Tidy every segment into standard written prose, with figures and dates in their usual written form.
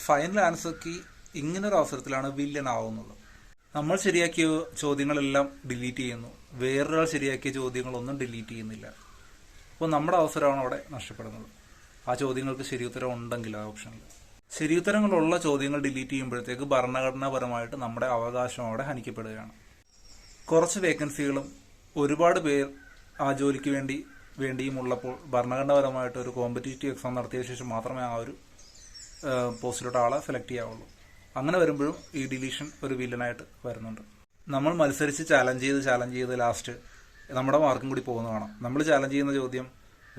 Final answer key ഇങ്ങനൊരു അവസരത്തിലാണ് villain ആവുന്നത്. നമ്മൾ ശരിയാക്കിയ ചോദ്യങ്ങളെല്ലാം ഡിലീറ്റ് ചെയ്യുന്നു, വേറൊരാൾ ശരിയാക്കിയ ചോദ്യങ്ങളൊന്നും ഡിലീറ്റ് ചെയ്യുന്നില്ല. അപ്പോൾ നമ്മുടെ അവസരമാണ് അവിടെ നഷ്ടപ്പെടുന്നത്. ആ ചോദ്യങ്ങൾക്ക് ശരിയുത്തരം ഉണ്ടെങ്കിൽ ആ ഓപ്ഷനിൽ ശരിയുത്തരങ്ങളുള്ള ചോദ്യങ്ങൾ ഡിലീറ്റ് ചെയ്യുമ്പോഴത്തേക്ക് ഭരണഘടനാപരമായിട്ട് നമ്മുടെ അവകാശം അവിടെ ഹനിക്കപ്പെടുകയാണ്. കുറച്ച് വേക്കൻസികളും ഒരുപാട് പേർ ആ ജോലിക്ക് വേണ്ടിയും ഉള്ളപ്പോൾ ഭരണഘടനാപരമായിട്ട് ഒരു കോമ്പറ്റീറ്റീവ് എക്സാം നടത്തിയ ശേഷം മാത്രമേ ആ ഒരു പോസ്റ്റിലോട്ട് ആളെ സെലക്ട് ചെയ്യാവുള്ളൂ. അങ്ങനെ വരുമ്പോഴും ഈ ഡിലീഷൻ ഒരു വില്ലനായിട്ട് വരുന്നുണ്ട്. നമ്മൾ മത്സരിച്ച് ചാലഞ്ച് ചെയ്ത് ലാസ്റ്റ് നമ്മുടെ മാർക്കും കൂടി പോകുന്ന കാണാം. നമ്മൾ ചാലഞ്ച് ചെയ്യുന്ന ചോദ്യം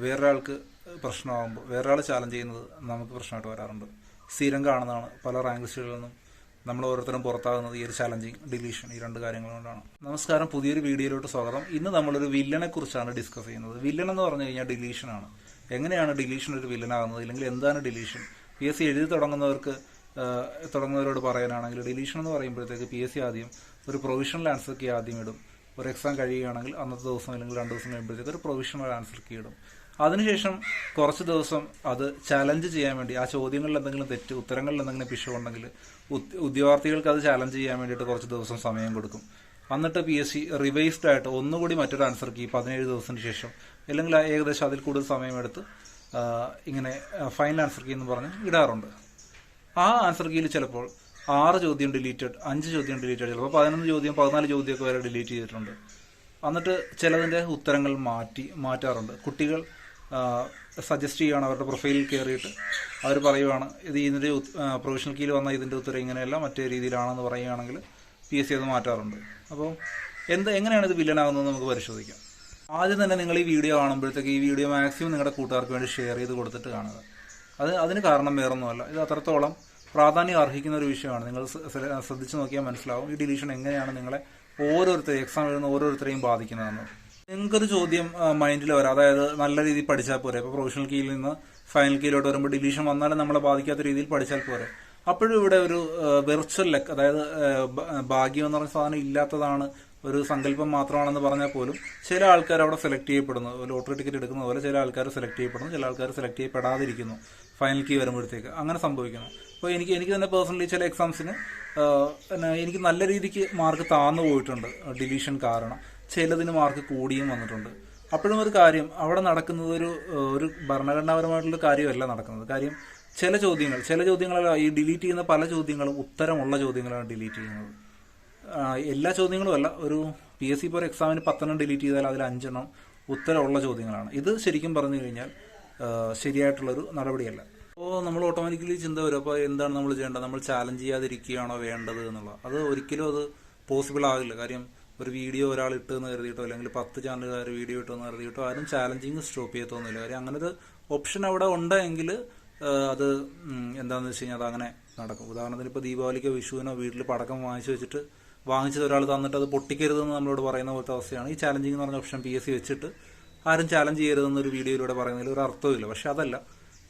വേറൊരാൾക്ക് പ്രശ്നമാകുമ്പോൾ വേറൊരാൾ ചാലഞ്ച് ചെയ്യുന്നത് നമുക്ക് പ്രശ്നമായിട്ട് വരാറുണ്ട്. സ്ഥിരം കാണുന്നതാണ്. പല റാങ്ക് ലിസ്റ്റുകളിൽ നിന്നും നമ്മൾ ഓരോരുത്തരും പുറത്താകുന്നത് ഈ ഒരു ചാലഞ്ചിങ്, ഡിലീഷൻ, ഈ രണ്ട് കാര്യങ്ങൾ കൊണ്ടാണ്. നമസ്കാരം, പുതിയൊരു വീഡിയോയിലോട്ട് സ്വാഗതം. ഇന്ന് നമ്മളൊരു വില്ലനെ കുറിച്ചാണ് ഡിസ്കസ് ചെയ്യുന്നത്. വില്ലൻ എന്ന് പറഞ്ഞു കഴിഞ്ഞാൽ ഡിലീഷനാണ്. എങ്ങനെയാണ് ഡിലീഷൻ ഒരു വില്ലനാകുന്നത്, അല്ലെങ്കിൽ എന്താണ് ഡിലീഷൻ? PSC എഴുതി തുടങ്ങുന്നവരോട് പറയാനാണെങ്കിൽ ഡിലീഷൻ എന്ന് പറയുമ്പോഴത്തേക്ക് PSC ആദ്യം ഒരു പ്രൊവിഷണൽ ആൻസർ കീ ആദ്യം ഇടും. ഒരു എക്സാം കഴിയുകയാണെങ്കിൽ അന്നത്തെ ദിവസം അല്ലെങ്കിൽ 2 ദിവസം കഴിയുമ്പോഴത്തേക്ക് ഒരു പ്രൊവിഷണൽ ആൻസർ കീ ഇടും. അതിനുശേഷം കുറച്ച് ദിവസം അത് ചാലഞ്ച് ചെയ്യാൻ വേണ്ടി, ആ ചോദ്യങ്ങളിൽ എന്തെങ്കിലും തെറ്റ്, ഉത്തരങ്ങളിൽ എന്തെങ്കിലും പിശകുണ്ടെങ്കിൽ ഉദ്യോഗാർത്ഥികൾക്ക് അത് ചാലഞ്ച് ചെയ്യാൻ വേണ്ടിയിട്ട് കുറച്ച് ദിവസം സമയം കൊടുക്കും. എന്നിട്ട് PSC റിവൈസ്ഡ് ആയിട്ട് ഒന്നുകൂടി മറ്റൊരു ആൻസർ കീ 17 ദിവസത്തിന് ശേഷം, അല്ലെങ്കിൽ ഏകദേശം അതിൽ കൂടുതൽ സമയമെടുത്ത് ഇങ്ങനെ ഫൈനൽ ആൻസർ കീ എന്ന് പറഞ്ഞ് ഇടാറുണ്ട്. ആ ആൻസർ കീയിൽ ചിലപ്പോൾ 6 ചോദ്യം ഡിലീറ്റഡ്, 5 ചോദ്യം ഡിലീറ്റഡ്, ചിലപ്പോൾ 11 ചോദ്യം 14 ചോദ്യമൊക്കെ വരെ ഡിലീറ്റ് ചെയ്തിട്ടുണ്ട്. എന്നിട്ട് ചിലതിൻ്റെ ഉത്തരങ്ങൾ മാറ്റാറുണ്ട്. കുട്ടികൾ സജസ്റ്റ് ചെയ്യുകയാണ്, അവരുടെ പ്രൊഫൈലിൽ കയറിയിട്ട് അവർ പറയുവാണ് ഇതിൻ്റെ പ്രൊവിഷണൽ കീയിൽ വന്ന ഇതിൻ്റെ ഉത്തരം ഇങ്ങനെയല്ല മറ്റേ രീതിയിലാണെന്ന് പറയുകയാണെങ്കിൽ PSC അത് മാറ്റാറുണ്ട്. അപ്പോൾ എങ്ങനെയാണ് ഇത് വില്ലനാകുന്നത് നമുക്ക് പരിശോധിക്കാം. ആദ്യം തന്നെ നിങ്ങൾ ഈ വീഡിയോ കാണുമ്പോഴത്തേക്ക് ഈ വീഡിയോ മാക്സിമം നിങ്ങളുടെ കൂട്ടുകാർക്ക് വേണ്ടി ഷെയർ ചെയ്ത് കൊടുത്തിട്ട് കാണുക. അതിന് കാരണം വേറൊന്നുമല്ല, ഇത് അത്രത്തോളം പ്രാധാന്യം അർഹിക്കുന്ന ഒരു വിഷയമാണ്. നിങ്ങൾ ശ്രദ്ധിച്ചു നോക്കിയാൽ മനസ്സിലാവും ഈ ഡിലീഷൻ എങ്ങനെയാണ് നിങ്ങളെ എക്സാം എഴുതുന്ന ഓരോരുത്തരെയും ബാധിക്കുന്നതെന്ന്. നിങ്ങൾക്കൊരു ചോദ്യം മൈൻഡിൽ വരാം, അതായത് നല്ല രീതിയിൽ പഠിച്ചാൽ പോരെ. ഇപ്പോൾ പ്രൊഫഷണൽ കീയിൽ നിന്ന് ഫൈനൽ കീയിലോട്ട് വരുമ്പോൾ ഡിലീഷൻ വന്നാലും നമ്മളെ ബാധിക്കാത്ത രീതിയിൽ പഠിച്ചാൽ പോരെ. അപ്പോഴും ഇവിടെ ഒരു വെർച്വൽ ലക്ക്, അതായത് ഭാഗ്യം എന്ന് പറഞ്ഞ സാധനം ഇല്ലാത്തതാണ്, ഒരു സങ്കല്പം മാത്രമാണെന്ന് പറഞ്ഞാൽ പോലും ചില ആൾക്കാർ അവിടെ സെലക്ട് ചെയ്യപ്പെടുന്നു. ലോട്ടറി ടിക്കറ്റ് എടുക്കുന്ന പോലെ ചില ആൾക്കാർ സെലക്ട് ചെയ്യപ്പെടുന്നു, ചില ആൾക്കാർ സെലക്ട് ചെയ്യപ്പെടാതിരിക്കുന്നു. ഫൈനൽ കീ വരുമ്പോഴത്തേക്ക് അങ്ങനെ സംഭവിക്കുന്നു. അപ്പോൾ എനിക്ക് തന്നെ പേഴ്സണലി ചില എക്സാംസിന് എനിക്ക് നല്ല രീതിക്ക് മാർക്ക് താന്നു പോയിട്ടുണ്ട് ഡിലീഷൻ കാരണം. ചിലതിന് മാർക്ക് കൂടിയും വന്നിട്ടുണ്ട്. അപ്പോഴും ഒരു കാര്യം അവിടെ നടക്കുന്നത് ഒരു ഭരണഘടനാപരമായിട്ടുള്ള കാര്യമല്ല നടക്കുന്നത്. കാര്യം ചില ചോദ്യങ്ങളല്ല, ഈ ഡിലീറ്റ് ചെയ്യുന്ന പല ചോദ്യങ്ങളും ഉത്തരമുള്ള ചോദ്യങ്ങളാണ് ഡിലീറ്റ് ചെയ്യുന്നത്. എല്ലാ ചോദ്യങ്ങളും അല്ല. ഒരു PSC ഇപ്പോൾ ഒരു എക്സാമിന് 10 ഡിലീറ്റ് ചെയ്താൽ അതിൽ 5 ഉത്തരമുള്ള ചോദ്യങ്ങളാണ്. ഇത് ശരിക്കും പറഞ്ഞു കഴിഞ്ഞാൽ ശരിയായിട്ടുള്ളൊരു നടപടിയല്ല. അപ്പോൾ നമ്മൾ ഓട്ടോമാറ്റിക്കലി ചിന്ത വരും, അപ്പോൾ എന്താണ് നമ്മൾ ചെയ്യേണ്ടത്, നമ്മൾ ചാലഞ്ച് ചെയ്യാതിരിക്കുകയാണോ വേണ്ടത് എന്നുള്ളത്. അത് ഒരിക്കലും അത് പോസിബിൾ ആകില്ല. കാര്യം ഒരു വീഡിയോ ഒരാൾ ഇട്ടെന്ന് കരുതിയിട്ടോ അല്ലെങ്കിൽ 10 ചാനലുകാർ വീഡിയോ ഇട്ടെന്ന് കരുതിയിട്ടോ ആരും ചാലഞ്ചിങ് സ്റ്റോപ്പ് ചെയ്യത്തൊന്നുമില്ല. കാര്യം അങ്ങനെ ഒരു ഓപ്ഷൻ അവിടെ ഉണ്ടെങ്കിൽ അത് എന്താണെന്ന് വെച്ച് കഴിഞ്ഞാൽ അതങ്ങനെ നടക്കും. ഉദാഹരണത്തിന് ഇപ്പോൾ ദീപാവലിക്കോ വിഷുവിനോ വീട്ടിൽ പടക്കം വാങ്ങിച്ചത് ഒരാൾ തന്നിട്ട് അത് പൊട്ടിക്കരുതെന്ന് നമ്മളോട് പറയുന്ന പോലത്തെ അവസ്ഥയാണ്. ഈ ചാലഞ്ചിങ് എന്ന് പറഞ്ഞ ഓപ്ഷൻ PSC വെച്ചിട്ട് ആരും ചാലഞ്ച് ചെയ്യരുതെന്നൊരു വീഡിയോയിലൂടെ പറയുന്നതിൽ ഒരു അർത്ഥമില്ല. പക്ഷെ അതല്ല,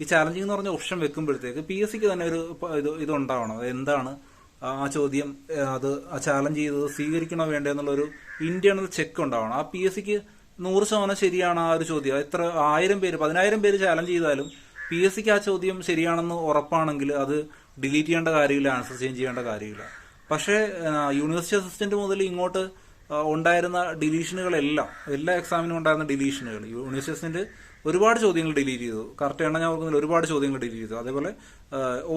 ഈ ചാലഞ്ചിങ് എന്ന് പറഞ്ഞ ഓപ്ഷൻ വെക്കുമ്പോഴത്തേക്ക് PSCക്ക് തന്നെ ഒരു ഇതുണ്ടാവണം. എന്താണ് ആ ചോദ്യം, അത് ആ ചാലഞ്ച് ചെയ്തത് സ്വീകരിക്കണോ വേണ്ടോ എന്നുള്ളൊരു ഇന്റേണൽ ചെക്ക് ഉണ്ടാവണം. ആ PSCക്ക് 100% ശരിയാണ് ആ ഒരു ചോദ്യം. എത്ര 1000 പേര് 10,000 പേര് ചാലഞ്ച് ചെയ്താലും PSCക്ക് ആ ചോദ്യം ശരിയാണെന്ന് ഉറപ്പാണെങ്കിൽ അത് ഡിലീറ്റ് ചെയ്യേണ്ട കാര്യമില്ല, ആൻസർ ചേഞ്ച് ചെയ്യേണ്ട കാര്യമില്ല. പക്ഷേ യൂണിവേഴ്സിറ്റി അസിസ്റ്റന്റ് മുതൽ ഇങ്ങോട്ട് ഉണ്ടായിരുന്ന ഡിലീഷനുകളെല്ലാം, എല്ലാ എക്സാമിനും ഉണ്ടായിരുന്ന ഡിലീഷനുകൾ, യൂണിവേഴ്സിറ്റി അസിസ്റ്റന്റ് ഒരുപാട് ചോദ്യങ്ങൾ ഡിലീറ്റ് ചെയ്തു. കറക്റ്റ് എണ്ണം ഞാൻ ഓർക്കുന്നില്ല, ഒരുപാട് ചോദ്യങ്ങൾ ഡിലീറ്റ് ചെയ്തു. അതേപോലെ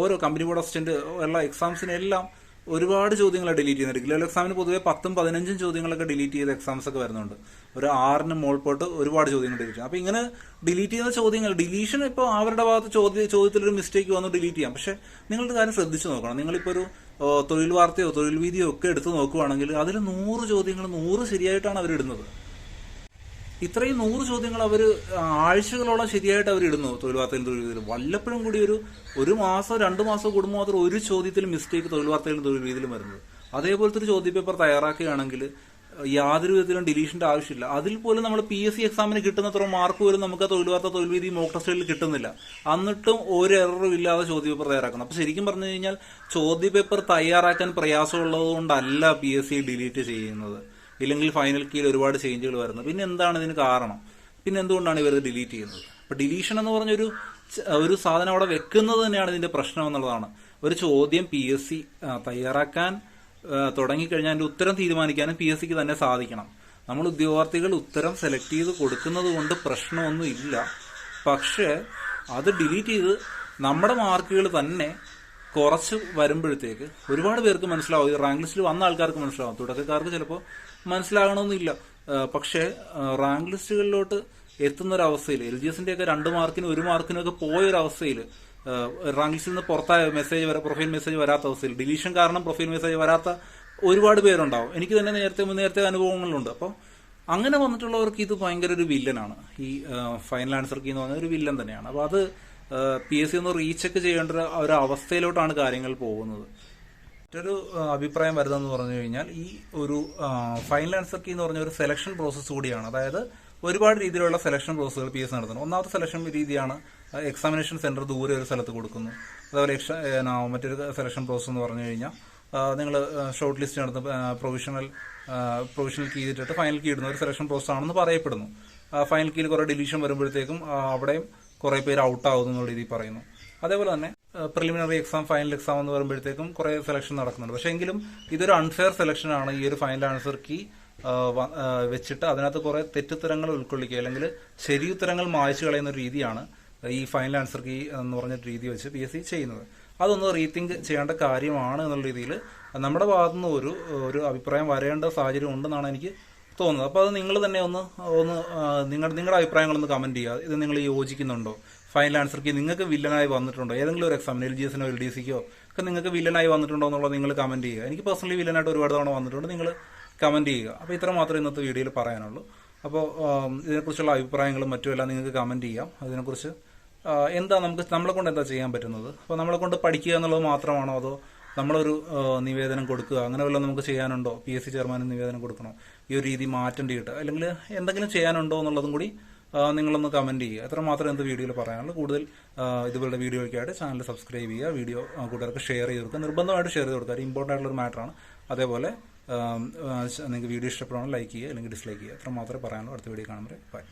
ഓരോ കമ്പനി ബോർഡ് അസിസ്റ്റന്റ് ഉള്ള എക്സാംസിനെല്ലാം ഒരുപാട് ചോദ്യങ്ങൾ ഡിലീറ്റ് ചെയ്യുന്നുണ്ട്. റെഗുലർ എക്സാമിന് പൊതുവെ 10ഉം 15ഉം ചോദ്യങ്ങളൊക്കെ ഡിലീറ്റ് ചെയ്ത എക്സാംസ് ഒക്കെ വരുന്നുണ്ട്. ഒരു 6ന് മുകളിലോട്ട് ഒരുപാട് ചോദ്യങ്ങൾ ഡിലീറ്റ് ചെയ്യും. അപ്പോൾ ഇങ്ങനെ ഡിലീറ്റ് ചെയ്യുന്ന ചോദ്യങ്ങൾ, ഡിലീഷൻ ഇപ്പോൾ അവരുടെ ഭാഗത്ത് ചോദ്യത്തിലൊരു മിസ്റ്റേക്ക് വന്ന് ഡിലീറ്റ് ചെയ്യാം. പക്ഷെ നിങ്ങളുടെ കാര്യം ശ്രദ്ധിച്ചു നോക്കണം. നിങ്ങളിപ്പോൾ ഒരു തൊഴിൽ വാർത്തയോ തൊഴിൽ വീതിയോ ഒക്കെ എടുത്ത് നോക്കുവാണെങ്കിൽ അതിൽ 100 ചോദ്യങ്ങൾ 100 ശരിയായിട്ടാണ് അവരിടുന്നത്. ഇത്രയും 100 ചോദ്യങ്ങൾ അവർ ആഴ്ചകളോളം ശരിയായിട്ട് അവരിടുന്നു തൊഴിൽ വാർത്തയിലും തൊഴിൽ വീതിയിലും. വല്ലപ്പോഴും കൂടി ഒരു മാസം 2 മാസം കൂടുമ്പോൾ മാത്രം ഒരു ചോദ്യത്തിൽ മിസ്റ്റേക്ക് തൊഴിൽ വാർത്തയിലും തൊഴിൽ വീതിയിലും വരുന്നത്. അതേപോലത്തെ ഒരു ചോദ്യപേപ്പർ തയ്യാറാക്കുകയാണെങ്കിൽ യാതൊരു വിധത്തിലും ഡിലീഷന്റെ ആവശ്യമില്ല. അതിൽ പോലും നമ്മൾ PSC എക്സാമിന് കിട്ടുന്നത്ര മാർക്ക് പോലും നമുക്ക് തൊഴിൽ വാർത്ത തൊഴിൽ വീതി മോക്ക് ടെസ്റ്റിൽ കിട്ടുന്നില്ല. എന്നിട്ടും ഒരു എററും ഇല്ലാതെ ചോദ്യപേപ്പർ തയ്യാറാക്കണം. അപ്പൊ ശരിക്കും പറഞ്ഞു കഴിഞ്ഞാൽ ചോദ്യപേപ്പർ തയ്യാറാക്കാൻ പ്രയാസമുള്ളത് കൊണ്ടല്ല PSC ഡിലീറ്റ് ചെയ്യുന്നത്, ഇല്ലെങ്കിൽ ഫൈനൽ കീയിൽ ഒരുപാട് ചേഞ്ചുകൾ വരുന്നത്. പിന്നെ എന്താണ് ഇതിന് കാരണം? പിന്നെ എന്തുകൊണ്ടാണ് ഇവർ ഡിലീറ്റ് ചെയ്യുന്നത്? അപ്പൊ ഡിലീഷൻ എന്ന് പറഞ്ഞൊരു ഒരു സാധനം അവിടെ വെക്കുന്നത് തന്നെയാണ് ഇതിന്റെ പ്രശ്നം എന്നുള്ളതാണ്. ഒരു ചോദ്യം PSC തയ്യാറാക്കാൻ തുടങ്ങിക്കഴിഞ്ഞാൽ അതിന്റെ ഉത്തരം തീരുമാനിക്കാനും PSCക്ക് തന്നെ സാധിക്കണം. നമ്മൾ ഉദ്യോഗാർത്ഥികൾ ഉത്തരം സെലക്ട് ചെയ്ത് കൊടുക്കുന്നത് കൊണ്ട് പ്രശ്നമൊന്നും ഇല്ല. പക്ഷേ അത് ഡിലീറ്റ് ചെയ്ത് നമ്മുടെ മാർക്കുകൾ തന്നെ കുറച്ച് വരുമ്പോഴത്തേക്ക് ഒരുപാട് പേർക്ക് മനസ്സിലാവും. ഈ റാങ്ക് ലിസ്റ്റിൽ വന്ന ആൾക്കാർക്ക് മനസ്സിലാവും, തുടക്കക്കാർക്ക് ചിലപ്പോൾ മനസ്സിലാകണമെന്നില്ല. പക്ഷേ റാങ്ക് ലിസ്റ്റുകളിലോട്ട് എത്തുന്നൊരവസ്ഥയിൽ LGSന്റെ ഒക്കെ 2 മാർക്കിനും 1 മാർക്കിനും ഒക്കെ പോയൊരവസ്ഥയിൽ റാങ്ക് ലിസ്റ്റിൽ നിന്ന് പുറത്തായ മെസ്സേജ് പ്രൊഫൈൽ മെസ്സേജ് വരാത്ത അവസ്ഥയിൽ, ഡിലീഷൻ കാരണം പ്രൊഫൈൽ മെസ്സേജ് വരാത്ത ഒരുപാട് പേരുണ്ടാവും. എനിക്ക് തന്നെ നേരത്തെ അനുഭവങ്ങളുണ്ട്. അപ്പോൾ അങ്ങനെ വന്നിട്ടുള്ളവർക്ക് ഇത് ഭയങ്കര ഒരു വില്ലനാണ്. ഈ ഫൈനൽ ആൻസർ കീ എന്ന് പറഞ്ഞ ഒരു വില്ലൻ തന്നെയാണ്. അപ്പോൾ അത് PSC ഒന്ന് റീചെക്ക് ചെയ്യേണ്ട ഒരു അവസ്ഥയിലോട്ടാണ് കാര്യങ്ങൾ പോകുന്നത്. മറ്റൊരു അഭിപ്രായം വരുന്നതെന്ന് പറഞ്ഞു കഴിഞ്ഞാൽ ഈ ഒരു ഫൈനൽ ആൻസർ കീ എന്ന് പറഞ്ഞ ഒരു സെലക്ഷൻ പ്രോസസ്സ് കൂടിയാണ്. അതായത് ഒരുപാട് രീതിയിലുള്ള സെലക്ഷൻ പ്രോസസ്സുകൾ PSC നടത്തുന്നു. ഒന്നാമത്തെ സെലക്ഷൻ രീതിയാണ് എക്സാമിനേഷൻ സെന്റർ ദൂരെ ഒരു സ്ഥലത്ത് കൊടുക്കുന്നു. അതേപോലെ മറ്റൊരു സെലക്ഷൻ പ്രോസസ്സ് എന്ന് പറഞ്ഞു കഴിഞ്ഞാൽ നിങ്ങൾ ഷോർട്ട് ലിസ്റ്റ് നടത്തും, പ്രൊവിഷണൽ കീ ചെയ്തിട്ട് ഫൈനൽ കീ ഇടുന്ന ഒരു സെലക്ഷൻ പ്രോസസ് ആണെന്ന് പറയപ്പെടുന്നു. ഫൈനൽ കീയിൽ കുറെ ഡിലീഷൻ വരുമ്പോഴത്തേക്കും അവിടെയും കുറെ പേര് ഔട്ടാവുന്നു എന്നുള്ള രീതിയിൽ പറയുന്നു. അതേപോലെ തന്നെ പ്രിലിമിനറി എക്സാം, ഫൈനൽ എക്സാം എന്ന് പറയുമ്പോഴത്തേക്കും കുറെ സെലക്ഷൻ നടക്കുന്നുണ്ട്. പക്ഷെ എങ്കിലും ഇതൊരു അൺഫെയർ സെലക്ഷൻ ആണ്. ഈ ഒരു ഫൈനൽ ആൻസർ കീ വെച്ചിട്ട് അതിനകത്ത് കുറെ തെറ്റുത്തരങ്ങൾ ഉൾക്കൊള്ളിക്കുക അല്ലെങ്കിൽ ശരിയുത്തരങ്ങൾ മായ്ച്ചു കളയുന്ന ഒരു രീതിയാണ് ഈ ഫൈനൽ ആൻസർ കീ എന്ന് പറഞ്ഞ രീതി വെച്ച് PSC ചെയ്യുന്നത്. അതൊന്ന് റീതിങ്ക് ചെയ്യേണ്ട കാര്യമാണ് എന്നുള്ള രീതിയിൽ നമ്മുടെ ഭാഗത്തുനിന്ന് ഒരു അഭിപ്രായം വരേണ്ട സാഹചര്യം ഉണ്ടെന്നാണ് എനിക്ക് തോന്നുന്നത്. അപ്പോൾ അത് നിങ്ങൾ തന്നെ ഒന്ന് നിങ്ങളുടെ അഭിപ്രായങ്ങളൊന്ന് കമന്റ് ചെയ്യുക. ഇത് നിങ്ങൾ യോജിക്കുന്നുണ്ടോ? ഫൈനൽ ആൻസർ കീ നിങ്ങൾക്ക് വില്ലനായി വന്നിട്ടുണ്ടോ? ഏതെങ്കിലും ഒരു എക്സാമിന് LGSനോ LDCക്കോ ഒക്കെ നിങ്ങൾക്ക് വില്ലനായി വന്നിട്ടുണ്ടോ എന്നുള്ളത് നിങ്ങൾ കമന്റ് ചെയ്യുക. എനിക്ക് പേഴ്സണലി വില്ലനായിട്ട് ഒരുപാട് തവണ വന്നിട്ടുണ്ട്. നിങ്ങൾ കമന്റ് ചെയ്യുക. അപ്പോൾ ഇത്ര മാത്രമേ ഇന്നത്തെ വീഡിയോയിൽ പറയാനുള്ളൂ. അപ്പോൾ ഇതിനെക്കുറിച്ചുള്ള അഭിപ്രായങ്ങളും മറ്റുമെല്ലാം നിങ്ങൾക്ക് കമന്റ് ചെയ്യാം. അതിനെക്കുറിച്ച് നമ്മളെ കൊണ്ട് എന്താ ചെയ്യാൻ പറ്റുന്നത്? അപ്പോൾ നമ്മളെ കൊണ്ട് പഠിക്കുക എന്നുള്ളത് മാത്രമാണോ, അതോ നമ്മളൊരു നിവേദനം കൊടുക്കുക അങ്ങനെ വല്ലതും നമുക്ക് ചെയ്യാനുണ്ടോ? PSC ചെയർമാന് നിവേദനം കൊടുക്കണോ? ഈ ഒരു രീതി മാറ്റേണ്ടിയിട്ട് അല്ലെങ്കിൽ എന്തെങ്കിലും ചെയ്യാനുണ്ടോ എന്നുള്ളതും കൂടി നിങ്ങളൊന്ന് കമന്റ് ചെയ്യുക. എത്ര മാത്രമേ എന്ത് വീഡിയോയിൽ പറയാനുള്ളൂ. കൂടുതൽ ഇതുപോലുള്ള വീഡിയോയ്ക്കായിട്ട് ചാനൽ സബ്സ്ക്രൈബ് ചെയ്യുക. വീഡിയോ കൂട്ടുകാർക്ക് ഷെയർ ചെയ്ത് കൊടുക്കുക. നിർബന്ധമായിട്ട് ഷെയർ ചെയ്ത് കൊടുക്കുക. അത് ഇമ്പോർട്ടൻ്റ് ആയിട്ടുള്ളൊരു മാറ്ററാണ്. അതേപോലെ നിങ്ങൾക്ക് വീഡിയോ ഇഷ്ടപ്പെടണം ലൈക്ക് ചെയ്യുക അല്ലെങ്കിൽ ഡിസ്ലൈക്ക് ചെയ്യുക. എത്ര മാത്രമേ പറയാനുള്ളൂ. അടുത്ത വീഡിയോ കാണുമ്പോൾ ബൈ.